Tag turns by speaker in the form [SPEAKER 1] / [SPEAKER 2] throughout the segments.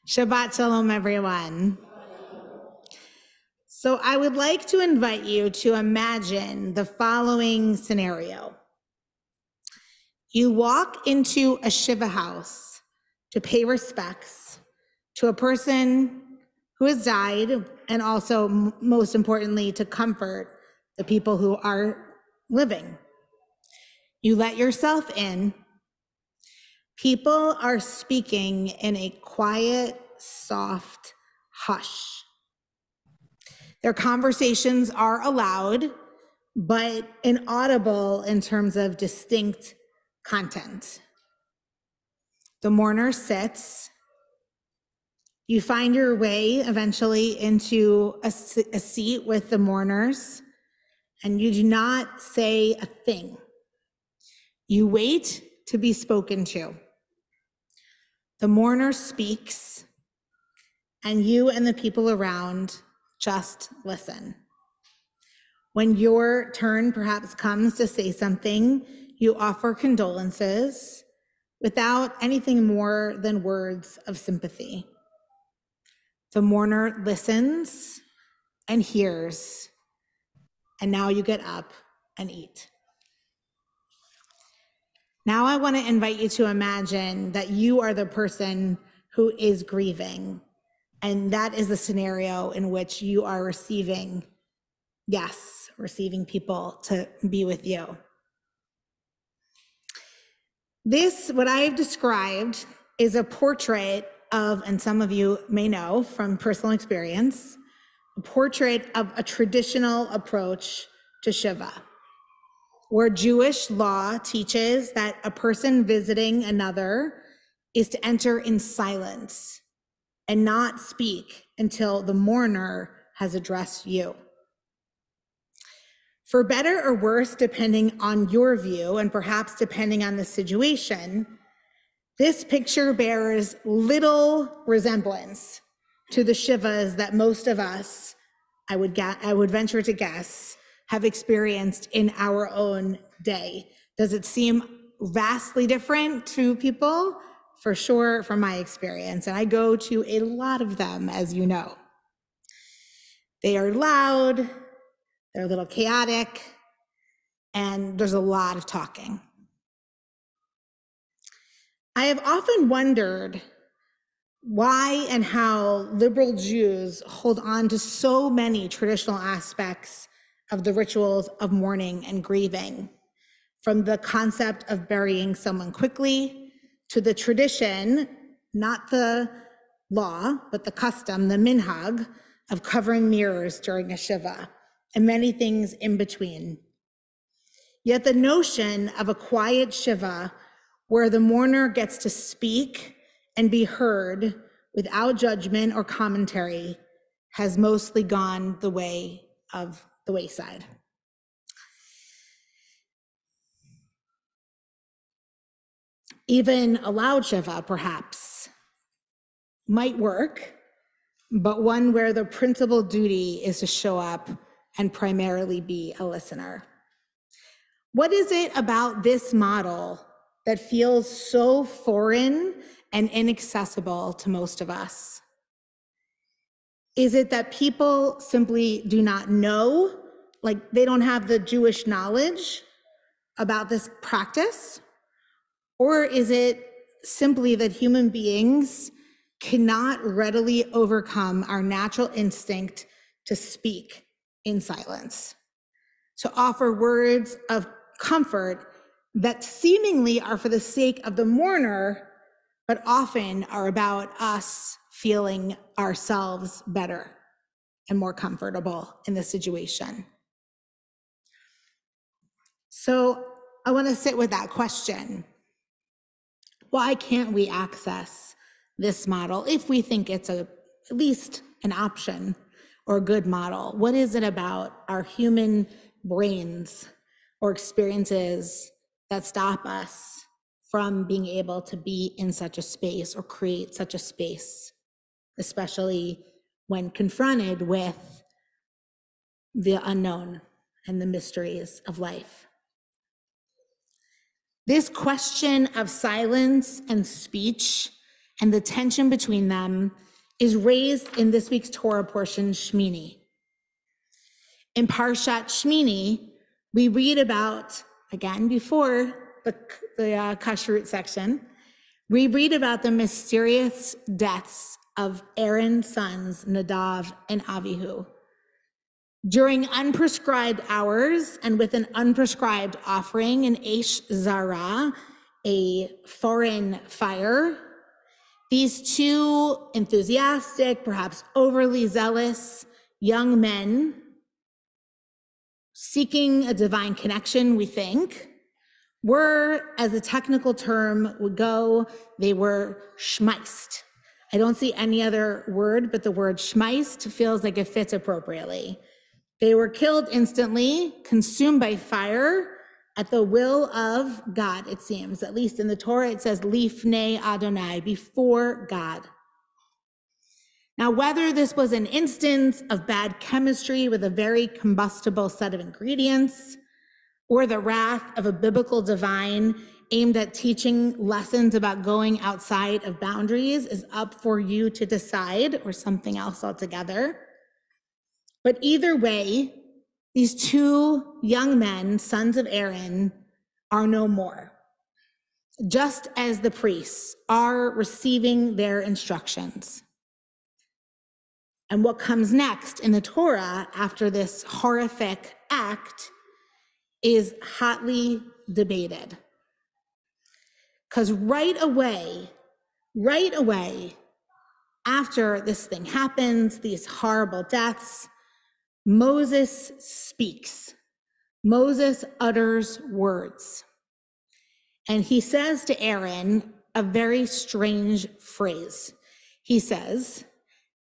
[SPEAKER 1] Shabbat Shalom, everyone. So I would like to invite you to imagine the following scenario. You walk into a Shiva house to pay respects to a person who has died, and also, most importantly, to comfort the people who are living. You let yourself in. People are speaking in a quiet, soft hush. Their conversations are allowed, but inaudible in terms of distinct content. The mourner sits. You find your way eventually into a seat with the mourners, and you do not say a thing. You wait to be spoken to. The mourner speaks, and you and the people around just listen. When your turn perhaps comes to say something, you offer condolences without anything more than words of sympathy. The mourner listens and hears, and now you get up and eat. Now I want to invite you to imagine that you are the person who is grieving, and that is the scenario in which you are receiving people to be with you. This, what I have described, is a portrait of, and some of you may know from personal experience, a portrait of a traditional approach to Shiva, where Jewish law teaches that a person visiting another is to enter in silence and not speak until the mourner has addressed you. For better or worse, depending on your view, and perhaps depending on the situation, this picture bears little resemblance to the Shivas that most of us, I would venture to guess, have experienced in our own day. Does it seem vastly different to people? For sure, from my experience, and I go to a lot of them, as you know. They are loud, they're a little chaotic, and there's a lot of talking. I have often wondered why and how liberal Jews hold on to so many traditional aspects of the rituals of mourning and grieving, from the concept of burying someone quickly to the tradition, not the law, but the custom, the minhag, of covering mirrors during a Shiva, and many things in between. Yet the notion of a quiet Shiva where the mourner gets to speak and be heard without judgment or commentary has mostly gone the way of the wayside. Even a loud Shiva, perhaps, might work, but one where the principal duty is to show up and primarily be a listener. What is it about this model that feels so foreign and inaccessible to most of us? Is it that people simply do not know, like they don't have the Jewish knowledge about this practice? Or is it simply that human beings cannot readily overcome our natural instinct to speak in silence, to offer words of comfort that seemingly are for the sake of the mourner, but often are about us feeling ourselves better and more comfortable in the situation? So I want to sit with that question. Why can't we access this model if we think it's at least an option or a good model? What is it about our human brains or experiences that stop us from being able to be in such a space or create such a space, especially when confronted with the unknown and the mysteries of life? This question of silence and speech and the tension between them is raised in this week's Torah portion, Shemini. In Parshat Shemini, we read about, again, before the kashrut section, we read about the mysterious deaths of Aaron's sons, Nadav and Avihu. During unprescribed hours and with an unprescribed offering, an Eish Zara, a foreign fire, these two enthusiastic, perhaps overly zealous young men seeking a divine connection, we think, were, as the technical term would go, they were shmeist. I don't see any other word, but the word shmeist feels like it fits appropriately. They were killed instantly, consumed by fire, at the will of God, it seems. At least in the Torah, it says, lifnei Adonai, before God. Now, whether this was an instance of bad chemistry with a very combustible set of ingredients, or the wrath of a biblical divine aimed at teaching lessons about going outside of boundaries, is up for you to decide, or something else altogether. But either way, these two young men, sons of Aaron, are no more, just as the priests are receiving their instructions. And what comes next in the Torah after this horrific act is hotly debated. Because right away, after this thing happens, these horrible deaths, Moses speaks. Moses utters words. And he says to Aaron a very strange phrase. He says,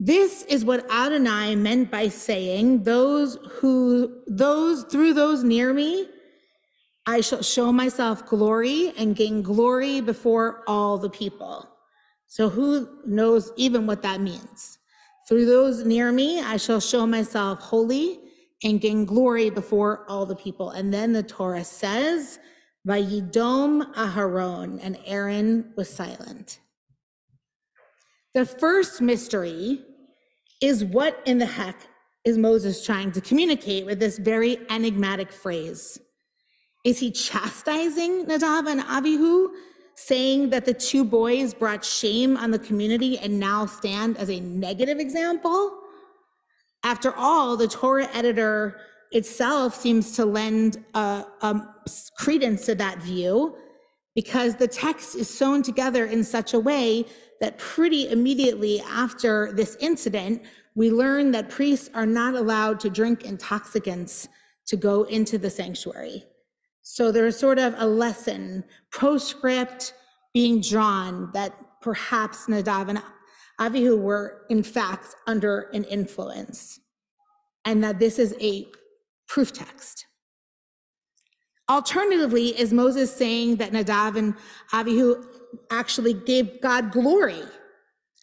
[SPEAKER 1] "This is what Adonai meant by saying, through those near me, I shall show myself glory and gain glory before all the people." So who knows even what that means? Through those near me, I shall show myself holy and gain glory before all the people. And then the Torah says, Vayidom Aharon, and Aaron was silent. The first mystery is, what in the heck is Moses trying to communicate with this very enigmatic phrase? Is he chastising Nadav and Avihu, saying that the two boys brought shame on the community and now stand as a negative example? After all, the Torah editor itself seems to lend credence to that view, because the text is sewn together in such a way that pretty immediately after this incident, we learn that priests are not allowed to drink intoxicants to go into the sanctuary. So there's sort of a lesson, postscript being drawn, that perhaps Nadav and Avihu were in fact under an influence, and that this is a proof text. Alternatively, is Moses saying that Nadav and Avihu actually gave God glory?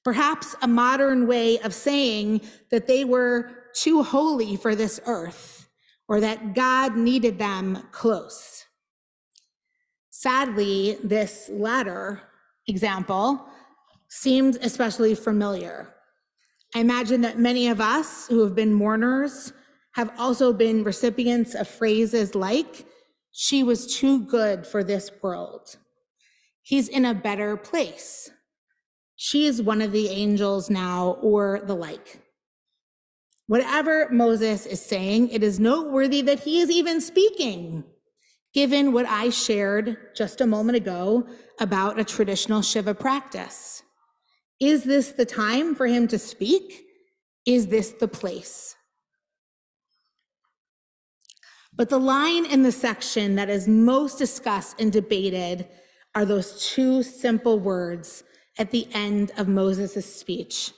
[SPEAKER 1] Perhaps a modern way of saying that they were too holy for this earth, or that God needed them close. Sadly, this latter example seems especially familiar. I imagine that many of us who have been mourners have also been recipients of phrases like, "She was too good for this world." "He's in a better place." "She is one of the angels now," or the like. Whatever Moses is saying, it is noteworthy that he is even speaking, given what I shared just a moment ago about a traditional Shiva practice. Is this the time for him to speak? Is this the place? But the line in the section that is most discussed and debated are those two simple words at the end of Moses' speech,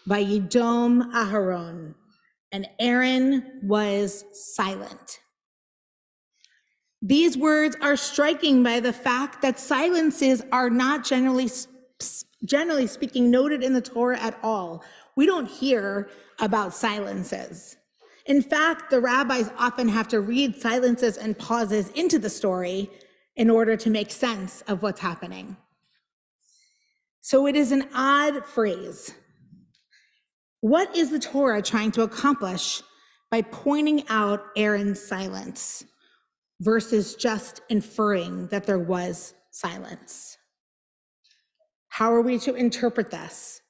[SPEAKER 1] Vayidom Aharon, and Aaron was silent. These words are striking by the fact that silences are not generally speaking noted in the Torah at all. We don't hear about silences. In fact, the rabbis often have to read silences and pauses into the story in order to make sense of what's happening. So it is an odd phrase. What is the Torah trying to accomplish by pointing out Aaron's silence versus just inferring that there was silence? How are we to interpret this?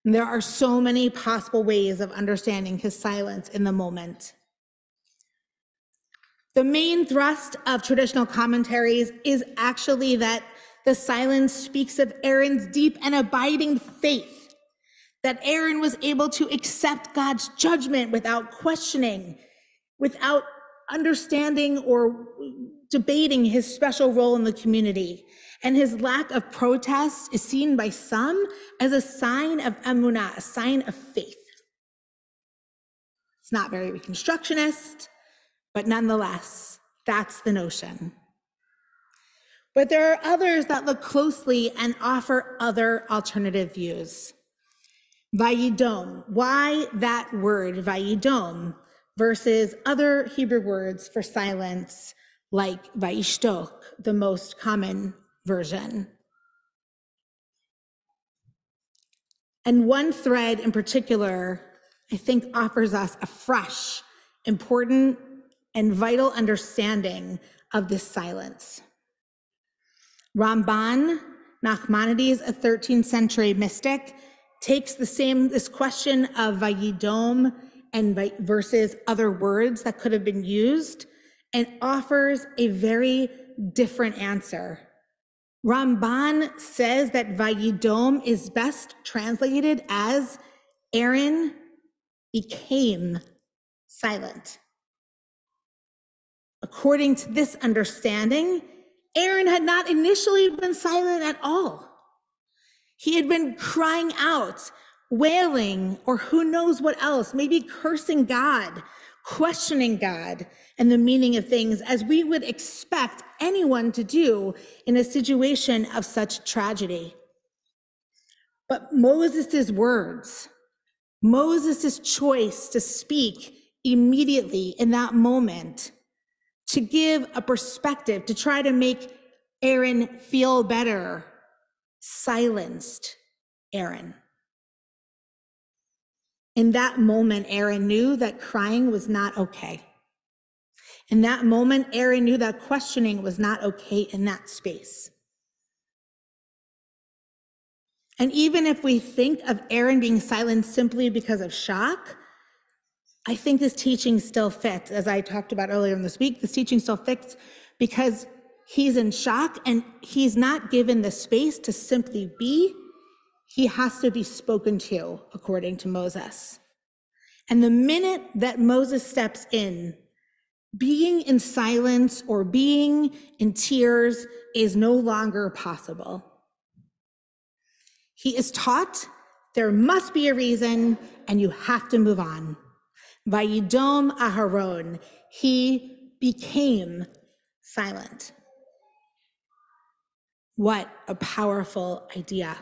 [SPEAKER 1] And there are so many possible ways of understanding his silence in the moment. The main thrust of traditional commentaries is actually that the silence speaks of Aaron's deep and abiding faith, that Aaron was able to accept God's judgment without questioning, without understanding or debating his special role in the community. And his lack of protest is seen by some as a sign of emunah, a sign of faith. It's not very reconstructionist, but nonetheless, that's the notion. But there are others that look closely and offer other alternative views. Vayidom, why that word, vayidom, versus other Hebrew words for silence, like vayishtok, the most common version. And one thread in particular, I think, offers us a fresh, important, and vital understanding of this silence. Ramban, Nachmanides, a 13th century mystic, takes this question of vayidom and versus other words that could have been used and offers a very different answer. Ramban says that vayidom is best translated as Aaron became silent. According to this understanding, Aaron had not initially been silent at all. He had been crying out, wailing, or who knows what else, maybe cursing God, questioning God and the meaning of things, as we would expect anyone to do in a situation of such tragedy. But Moses' words, Moses' choice to speak immediately in that moment, to give a perspective, to try to make Aaron feel better, silenced Aaron. In that moment, Aaron knew that crying was not okay. In that moment, Aaron knew that questioning was not okay in that space. And even if we think of Aaron being silent simply because of shock, I think this teaching still fits. As I talked about earlier in this week, this teaching still fits because he's in shock and he's not given the space to simply be. He has to be spoken to, according to Moses. And the minute that Moses steps in, being in silence or being in tears is no longer possible. He is taught there must be a reason and you have to move on. Vayidom Aharon, he became silent. What a powerful idea.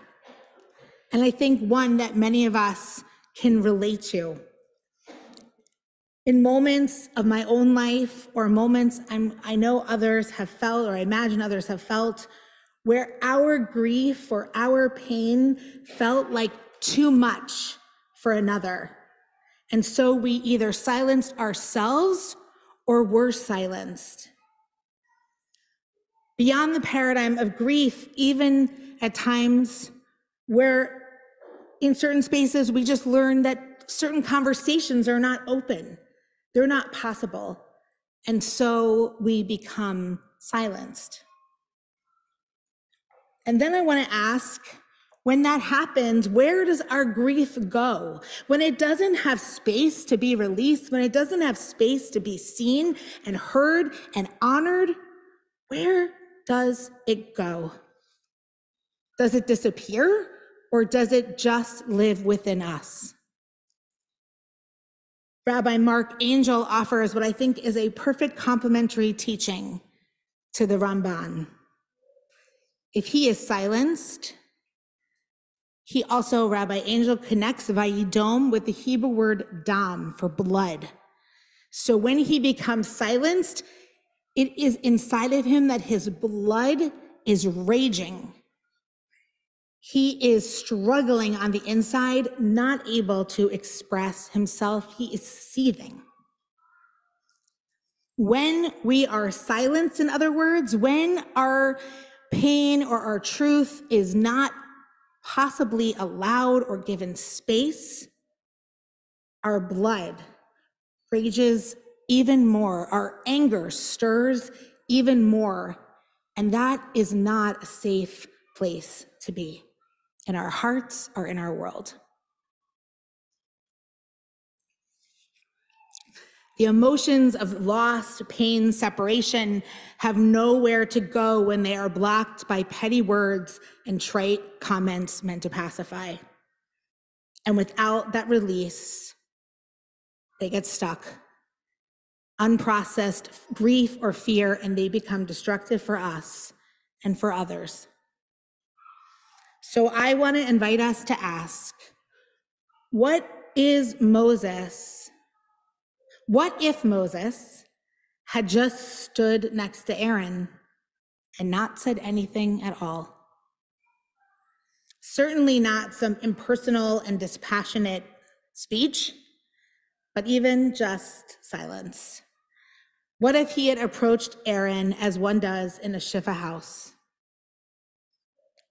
[SPEAKER 1] And I think one that many of us can relate to. In moments of my own life or moments I know others have felt, or I imagine others have felt, where our grief or our pain felt like too much for another. And so we either silenced ourselves or were silenced. Beyond the paradigm of grief, even at times where in certain spaces we just learn that certain conversations are not open, they're not possible, and so we become silenced. And then I want to ask, when that happens, where does our grief go? When it doesn't have space to be released, when it doesn't have space to be seen and heard and honored, where does it go? Does it disappear, or does it just live within us? Rabbi Mark Angel offers what I think is a perfect complementary teaching to the Ramban. If he is silenced, he also, Rabbi Angel, connects vayidom with the Hebrew word dam for blood. So when he becomes silenced, it is inside of him that his blood is raging. He is struggling on the inside, not able to express himself. He is seething. When we are silenced, in other words, when our pain or our truth is not possibly allowed or given space, our blood rages even more, our anger stirs even more, and that is not a safe place to be in our hearts or in our world. The emotions of loss, pain, separation have nowhere to go when they are blocked by petty words and trite comments meant to pacify. And without that release, they get stuck, unprocessed grief or fear, and they become destructive for us and for others. So I want to invite us to ask, what if Moses had just stood next to Aaron and not said anything at all? Certainly not some impersonal and dispassionate speech, but even just silence. What if he had approached Aaron as one does in a Shiva house?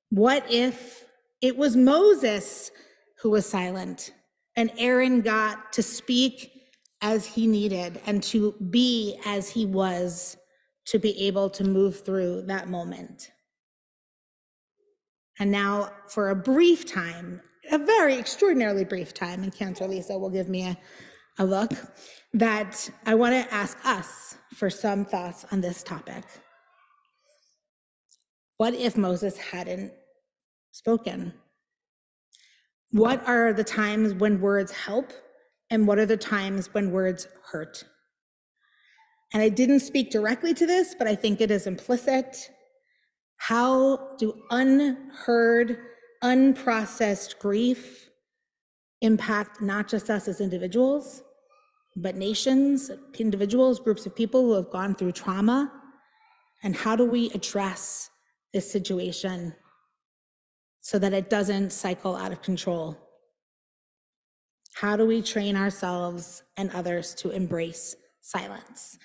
[SPEAKER 1] What if it was Moses who was silent and Aaron got to speak as he needed and to be as he was, to be able to move through that moment? And now for a brief time, a very extraordinarily brief time, and Cantor Lisa will give me a look, that I want to ask us for some thoughts on this topic. What if Moses hadn't spoken? What are the times when words help, and what are the times when words hurt? And I didn't speak directly to this, but I think it is implicit. How do unheard, unprocessed grief impact not just us as individuals, but nations, individuals, groups of people who have gone through trauma? And how do we address this situation so that it doesn't cycle out of control? How do we train ourselves and others to embrace silence?